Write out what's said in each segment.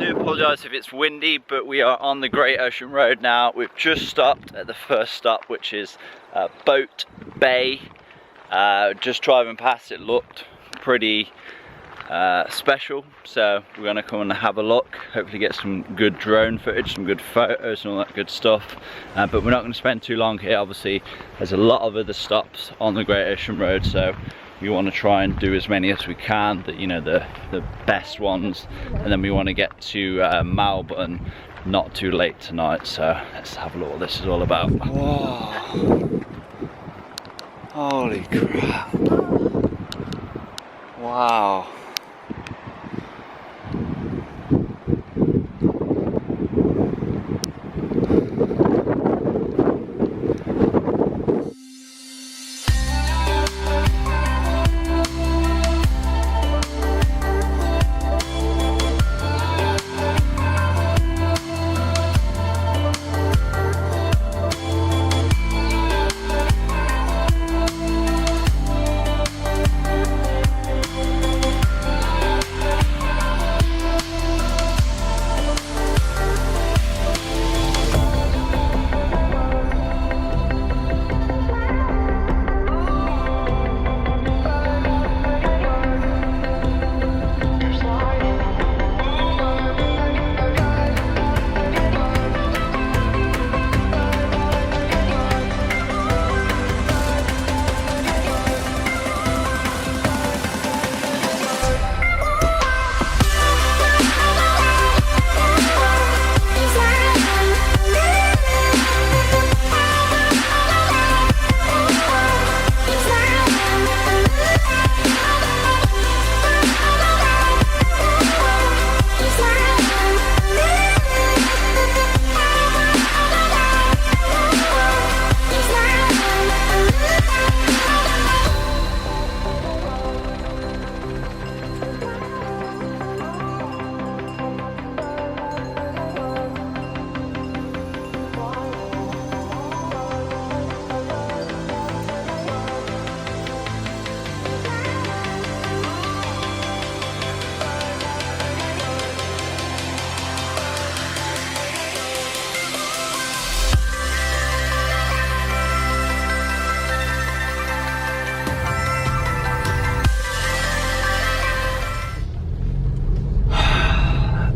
do apologise if it's windy, but we are on the Great Ocean Road now. We've just stopped at the first stop, which is Boat Bay. Just driving past, it looked pretty special, so we're going to come and have a look, hopefully get some good drone footage, some good photos and all that good stuff. But we're not going to spend too long here. Obviously there's a lot of other stops on the Great Ocean Road, so we want to try and do as many as we can, that, you know, the best ones, and then we want to get to Melbourne not too late tonight. So let's have a look what this is all about. Whoa. Holy crap. Wow.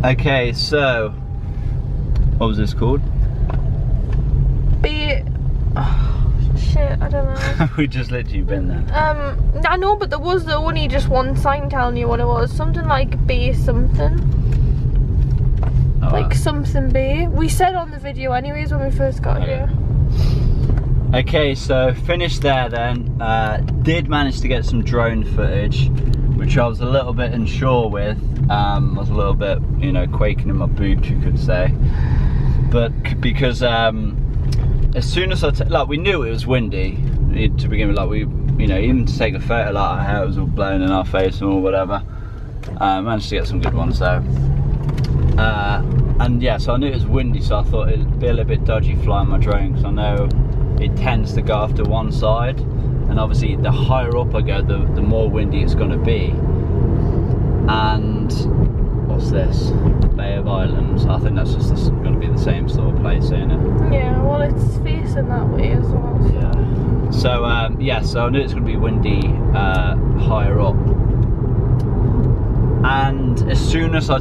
Okay, so what was this called? Shit, I don't know. We just literally been there. I know, but there was only just one sign telling you what it was. Something like Bay something. Oh, like something Bay. We said on the video anyways when we first got here. Okay, so finished there then. Did manage to get some drone footage, which I was a little bit unsure with. I was a little bit, you know, quaking in my boots, you could say. But because as soon as like, we knew it was windy to begin with, like, we, you know, even to take a photo, like, our hair was all blown in our face and all whatever. Managed to get some good ones though. And yeah, so I knew it was windy, so I thought it'd be a little bit dodgy flying my drone, because I know it tends to go off to one side, and obviously the higher up I go, the more windy it's going to be. And what's this? Bay of Islands. I think that's just going to be the same sort of place, isn't it? Yeah, well, it's facing that way as well. So. Yeah. So yeah, so I knew it's going to be windy higher up. And as soon as I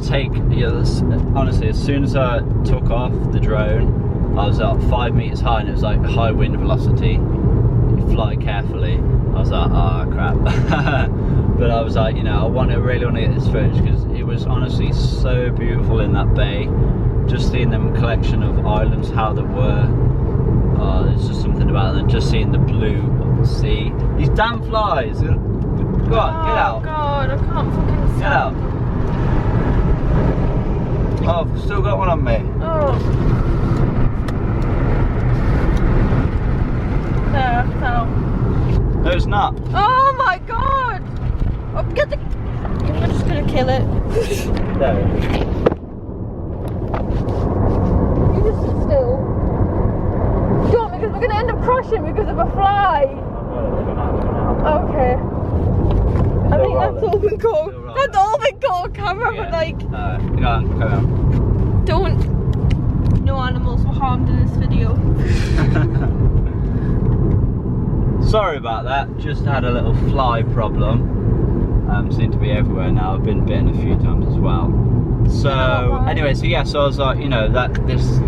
honestly, as soon as I took off the drone, I was at 5 meters high, and it was like high wind velocity. You fly carefully. I was like, oh crap. But I was like, you know, I really want to get this footage, because it was honestly so beautiful in that bay. Just seeing them collection of islands, how they were. Oh, there's just something about them. Just seeing the blue of the sea. These damn flies. Go on, get out. Oh god, I can't fucking Get out. Oh, I've still got one on me. Oh. There, I fell. No, it's not. Oh my god! Oh, get the... I'm just gonna kill it. There. You just sit still. Don't, because we're gonna end up crashing because of a fly. Okay. I think that's all we call. But all the gold camera, Yeah. but like, Go on, carry on. don't. No animals were harmed in this video. Sorry about that. Just had a little fly problem. Seem to be everywhere now. I've been bitten a few times as well. So anyway, so yeah, so I was like, you know, that this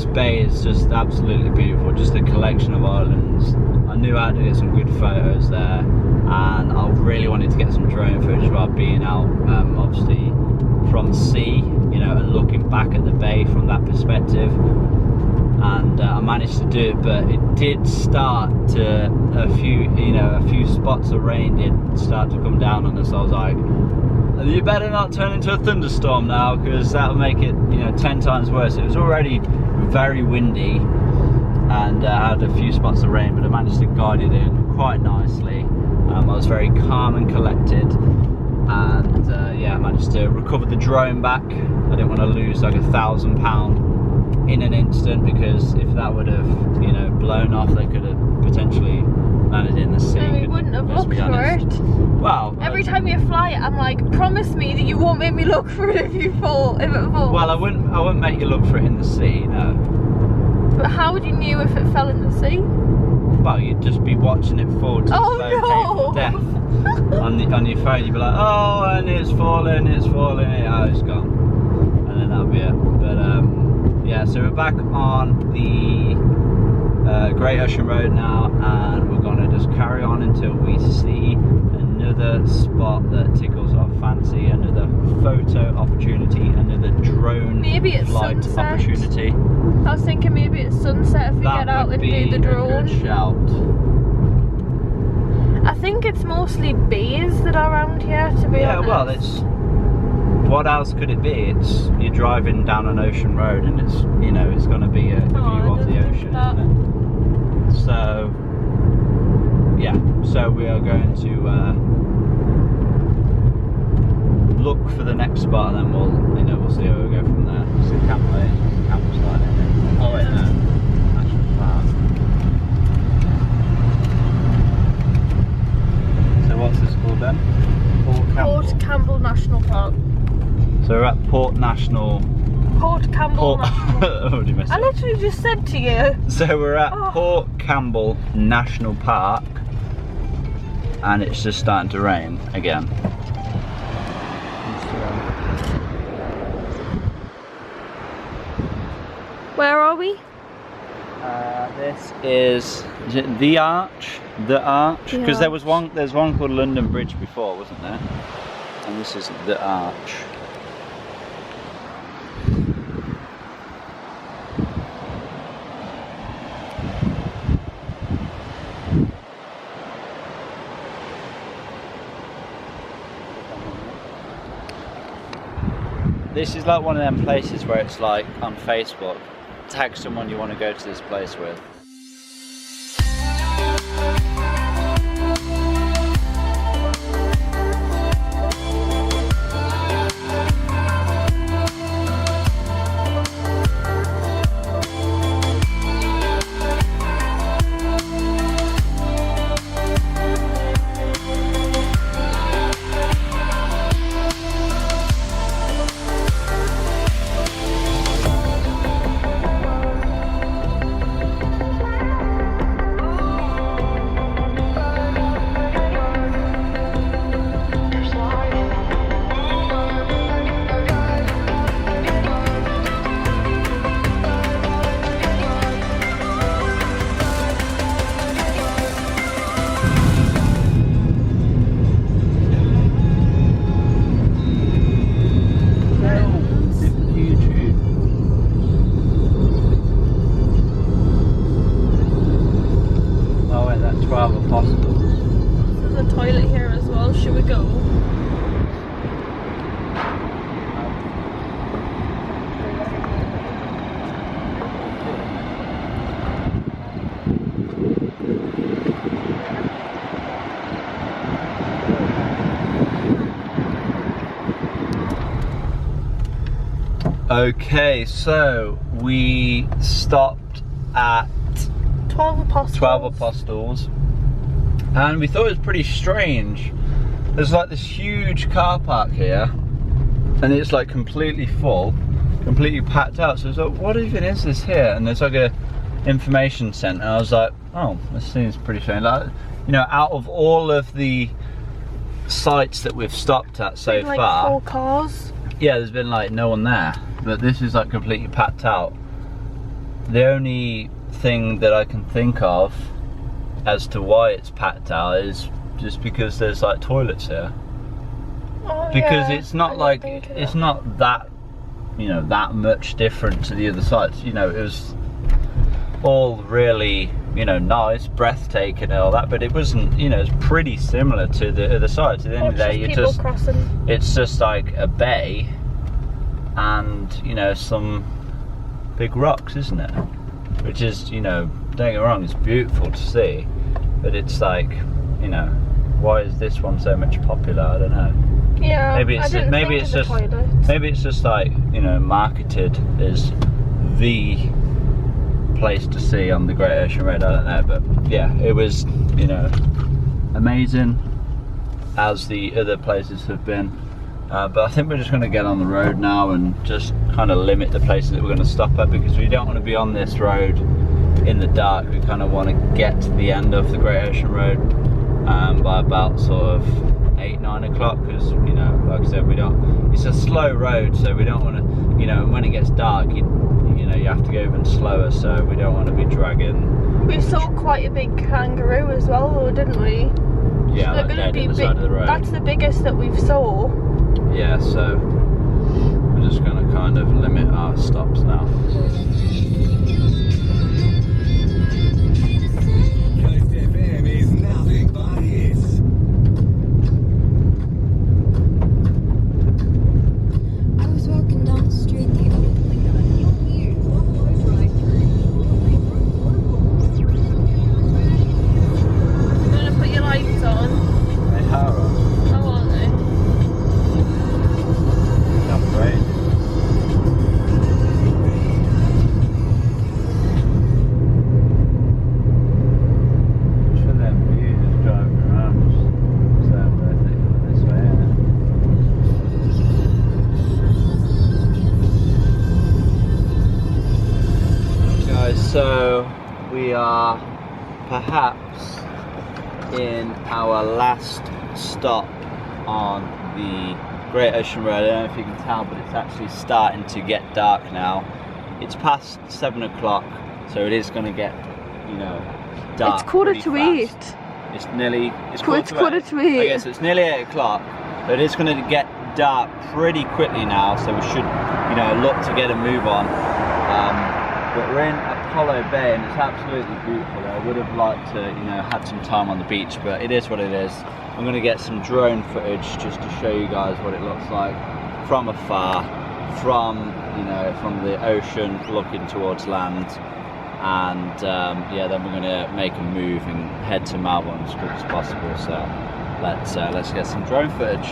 bay is just absolutely beautiful. Just a collection of islands. I knew how to get some good photos there, and I really wanted to get some drone footage while being out, obviously from sea, you know, and looking back at the bay from that perspective. And I managed to do it, but it did start to a few spots of rain did start to come down on us. I was like, you better not turn into a thunderstorm now, because that'll make it, you know, 10 times worse. It was already very windy, and I had a few spots of rain, but I managed to guide it in quite nicely. I was very calm and collected, and yeah, I managed to recover the drone back. I didn't want to lose like £1,000 in an instant, because if that would have, you know, blown off, they could have potentially landed in the sea. And we wouldn't have looked for it. Well, every time you fly it, I'm like, promise me that you won't make me look for it if it falls. Well, I wouldn't make you look for it in the sea, no. But how would you know if it fell in the sea? Well, you'd just be watching it fall to slow painful death on your phone. You'd be like, oh, and it's falling, oh, it's gone, and then that'll be it. But yeah, so we're back on the Great Ocean Road now, and we're gonna just carry on until we see another spot that tickles our fancy, another photo opportunity, another drone flight opportunity. I was thinking maybe it's sunset if we get out and do the drone. Good shout. I think it's mostly bays that are around here, to be honest. Yeah, well, it's, what else could it be? It's, you're driving down an ocean road, and it's, you know, it's going to be a view of the ocean, isn't it? So yeah, so we are going to look for the next spot, and then we'll see where we go from there. See camp lane, campsite. Oh wait, no, National Park. So what's this called then? Port Campbell National Park. So we're at Port Campbell National. I already messed up. I literally just said to you. So we're at Port Campbell National Park, and it's just starting to rain again. Where are we? This is it the Arch? The Arch? Because there's one called London Bridge before, wasn't there? And this is the Arch. This is like one of them places where it's like on Facebook, tag someone you want to go to this place with. There's a toilet here as well. Should we go? Okay, so we stopped at 12 Apostles. 12 Apostles, and we thought it was pretty strange there's like this huge car park here, and it's like completely full, completely packed out. So I was like, what even is this here? And there's like a information centre. I was like, oh, this seems pretty strange. Like, you know, out of all of the sites that we've stopped at so like far, 4 cars. yeah, there's been like no one there, but this is like completely packed out. The only thing that I can think of as to why it's packed out is just because there's like toilets here. Oh, Because yeah, it's not like, it's not that, you know, that much different to the other sites. You know, it was all really, you know, nice, breathtaking and all that, but it wasn't, you know, it's pretty similar to the other sides. At the end of the day, it's just like a bay and, you know, some big rocks, isn't it? Which is, you know, don't get me wrong, it's beautiful to see, but it's like, you know, why is this one so much popular? I don't know. Yeah, maybe it's just like, you know, marketed as the place to see on the Great Ocean Road. I don't know, but yeah, it was, you know, amazing as the other places have been. But I think we're just going to get on the road now and just kind of limit the places that we're going to stop at, because we don't want to be on this road in the dark. We kind of want to get to the end of the Great Ocean Road by about sort of 8-9 o'clock, because, you know, like I said, we don't, it's a slow road, so we don't want to, you know, when it gets dark, you know, you have to go even slower, so we don't want to be dragging. We saw quite a big kangaroo as well, didn't we? Yeah, so they're going to be big. That's the biggest that we've saw. Yeah, so we're just going to kind of limit our stops now. So we are perhaps in our last stop on the Great Ocean Road. I don't know if you can tell, but it's actually starting to get dark now. It's past 7 o'clock, so it is going to get, you know, dark. It's quarter to 8. It's nearly, it's quarter to 8. I guess it's nearly 8 o'clock, but it's going to get dark pretty quickly now, so we should, you know, look to get a move on. But we're in Apollo Bay and it's absolutely beautiful. I would have liked to, you know, had some time on the beach, but it is what it is. I'm going to get some drone footage just to show you guys what it looks like from afar, from, you know, from the ocean looking towards land. And yeah, then we're going to make a move and head to Melbourne as quick as possible. So let's get some drone footage.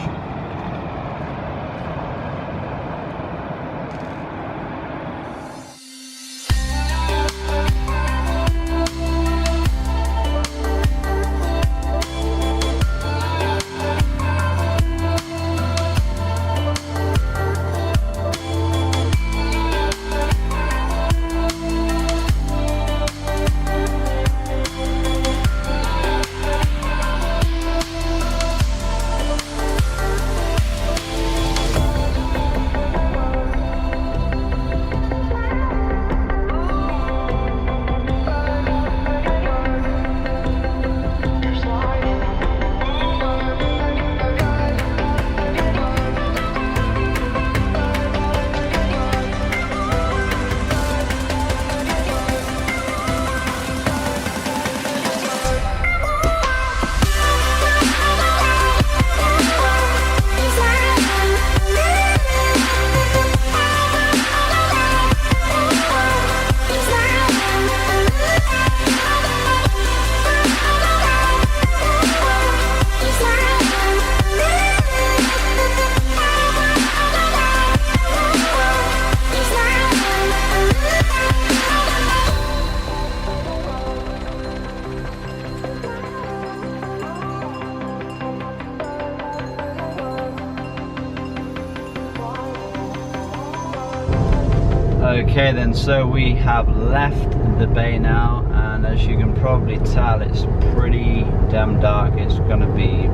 Okay then, so we have left the bay now, and as you can probably tell, it's pretty damn dark. It's going to be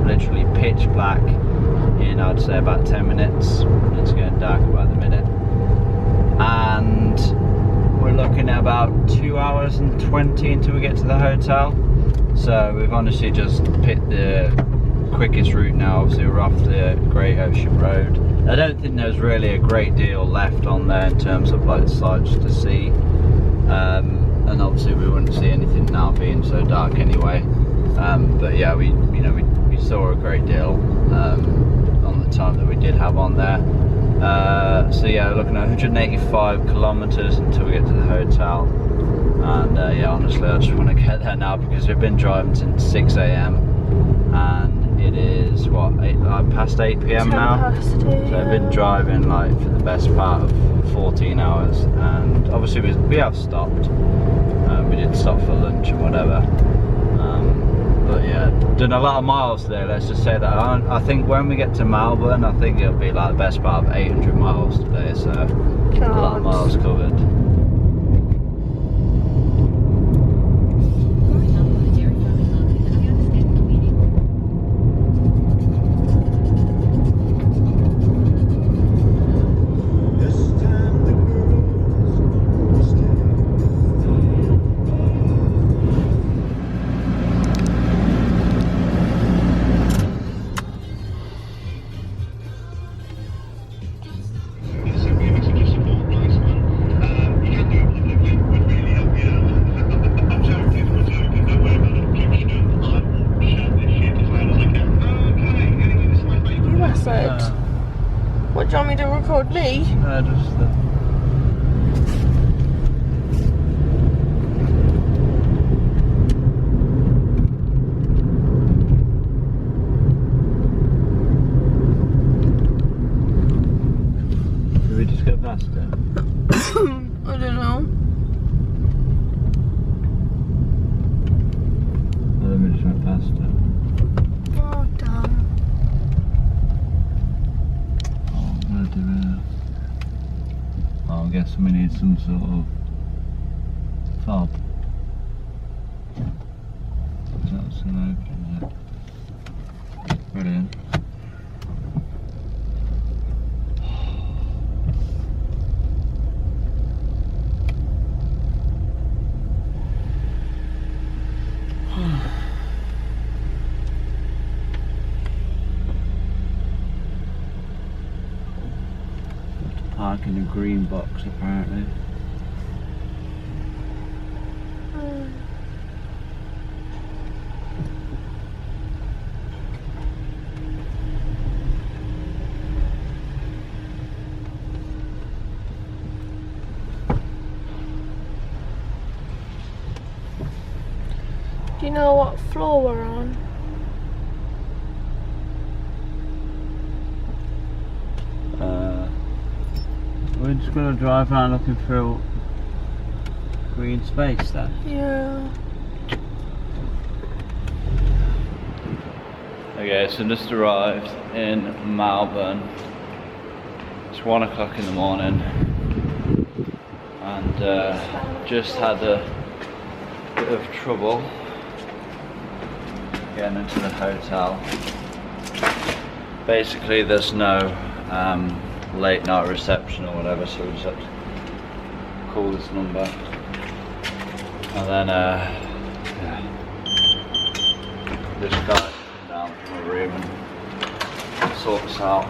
literally pitch black in, I'd say, about 10 minutes. It's getting dark about the minute, and we're looking at about 2 hours and 20 until we get to the hotel. So we've honestly just picked the quickest route now. Obviously we're off the Great Ocean Road. I don't think there's really a great deal left on there in terms of like sights to see, and obviously we wouldn't see anything now being so dark anyway. But yeah, we saw a great deal on the time that we did have on there. So yeah, we're looking at 185 kilometers until we get to the hotel. And yeah, honestly, I just want to get there now because we've been driving since 6 AM and it is what, past 8 PM now. So I've been driving like for the best part of 14 hours, and obviously we have stopped. We did stop for lunch and whatever. But yeah, done a lot of miles today. Let's just say that. I think when we get to Melbourne, I think it'll be like the best part of 800 miles today. So a lot of miles covered. What, do you want me to record me? Just Did we just get past it? I don't know. I think we just went past it. Oh, damn. Oh, I'm guessing we need some sort of fob. That's an open, is it? Brilliant. Park in a green box apparently. Do you know what floor we're on? We're just going to drive around looking for green space then. Yeah. Okay, so just arrived in Melbourne. It's 1 o'clock in the morning and just had a bit of trouble getting into the hotel. Basically there's no late night reception or whatever, so we just had to call this number and then yeah, this guy came down from a room and sort us out.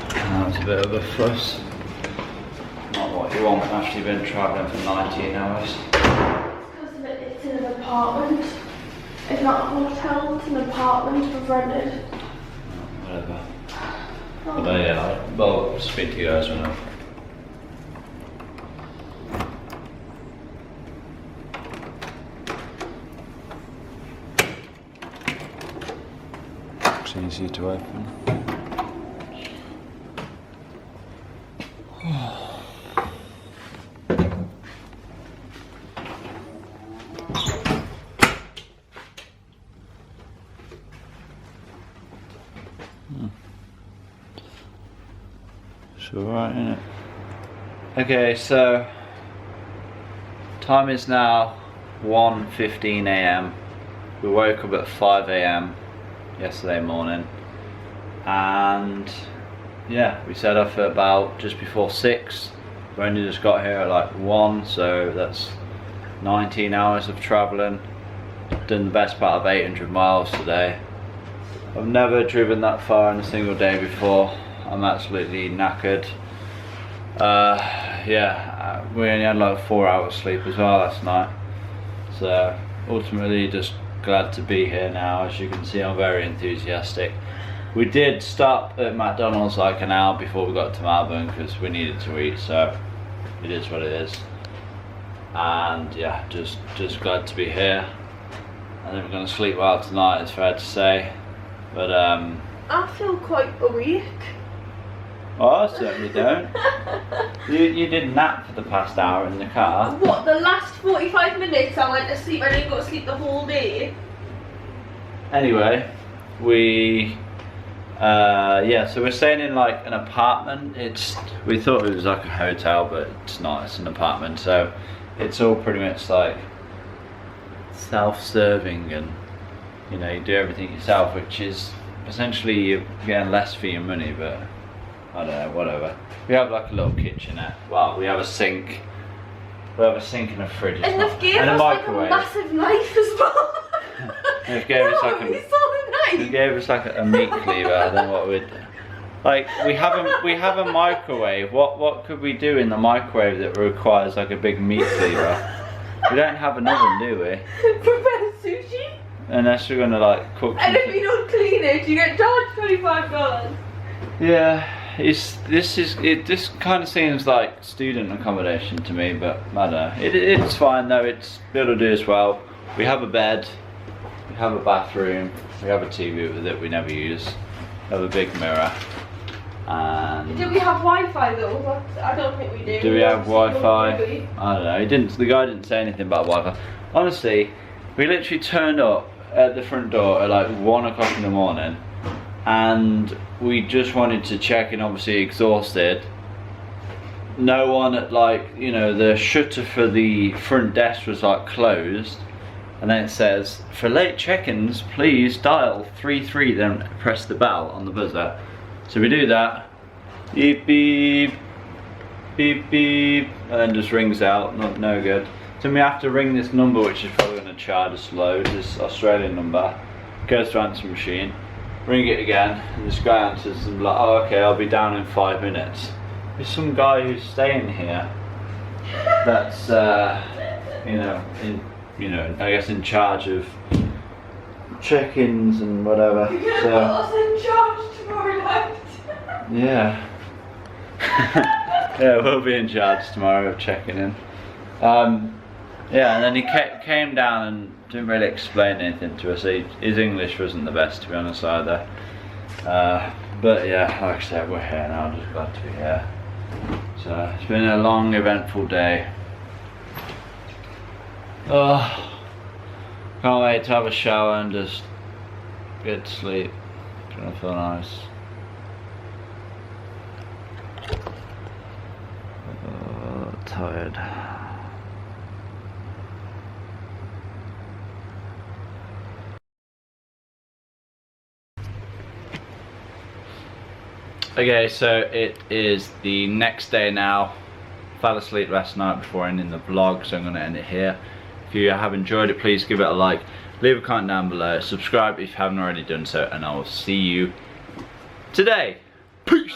That was a bit of a fuss. Not what you want after you've been travelling for 19 hours. Because it's in an apartment. It's not a hotel, it's an apartment we've rented. Whatever. But yeah, well, speak to you guys when I'm. It's easy to open. It's alright, isn't it? Okay, so time is now 1:15 a.m. We woke up at 5 a.m. yesterday morning, and yeah, we set off at about just before 6. We only just got here at like 1, so that's 19 hours of travelling. Done the best part of 800 miles today. I've never driven that far in a single day before. I'm absolutely knackered. Yeah, we only had like 4 hours sleep as well last night. So ultimately just glad to be here now. As you can see, I'm very enthusiastic. We did stop at McDonald's like an hour before we got to Melbourne because we needed to eat, so it is what it is. And yeah, just glad to be here. I think we're going to sleep well tonight, it's fair to say. But I feel quite awake. Oh, I certainly don't. You did nap for the past hour in the car. What, the last 45 minutes I went to sleep? I didn't go to sleep the whole day. Anyway, yeah, so we're staying in like an apartment. We thought it was like a hotel, but it's not, it's an apartment. So it's all pretty much like self-serving, and you know, you do everything yourself, which is essentially you're getting less for your money, but I don't know, whatever. We have like a little kitchenette. Well, we have a sink. We have a sink and a fridge. And they've gave and us a like microwave. a massive knife as well. They gave us like it's not a knife. They gave us like a meat cleaver. I don't know what we'd. Like we have a microwave. What could we do in the microwave that requires like a big meat cleaver? We don't have an oven, do we? Prepare sushi. Unless we're gonna like cook. And if you don't clean it, you get charged $25. Yeah. This kind of seems like student accommodation to me, but I don't know. It's fine though. It'll do as well. We have a bed, we have a bathroom, we have a TV that we never use, we have a big mirror, and do we have Wi-Fi though? I don't think we do. Do we have Wi-Fi? I don't know. The guy didn't say anything about Wi-Fi. Honestly, we literally turned up at the front door at like 1 o'clock in the morning. And we just wanted to check in, obviously exhausted. No one at like, you know, the shutter for the front desk was like closed. And then it says, for late check-ins, please dial 33, then press the bell on the buzzer. So we do that. Beep, beep, beep, beep, and then just rings out, no good. So we have to ring this number, which is probably going to charge us loads, this Australian number. Goes to answer machine. Ring it again, and this guy answers and like, oh okay, I'll be down in 5 minutes. There's some guy who's staying here that's I guess in charge of check-ins and whatever. You're gonna put us in charge tomorrow night. Yeah. Yeah, we'll be in charge tomorrow of checking in. Yeah, and then he came down and didn't really explain anything to us. His English wasn't the best, to be honest, either. But yeah, like I said, we're here now. I'm just glad to be here. So it's been a long, eventful day. Oh, can't wait to have a shower and just get to sleep. It's gonna feel nice. Oh, tired. Okay, so it is the next day now. Fell asleep last night before ending the vlog, so I'm going to end it here. If you have enjoyed it, please give it a like, leave a comment down below, subscribe if you haven't already done so, and I will see you today. Peace!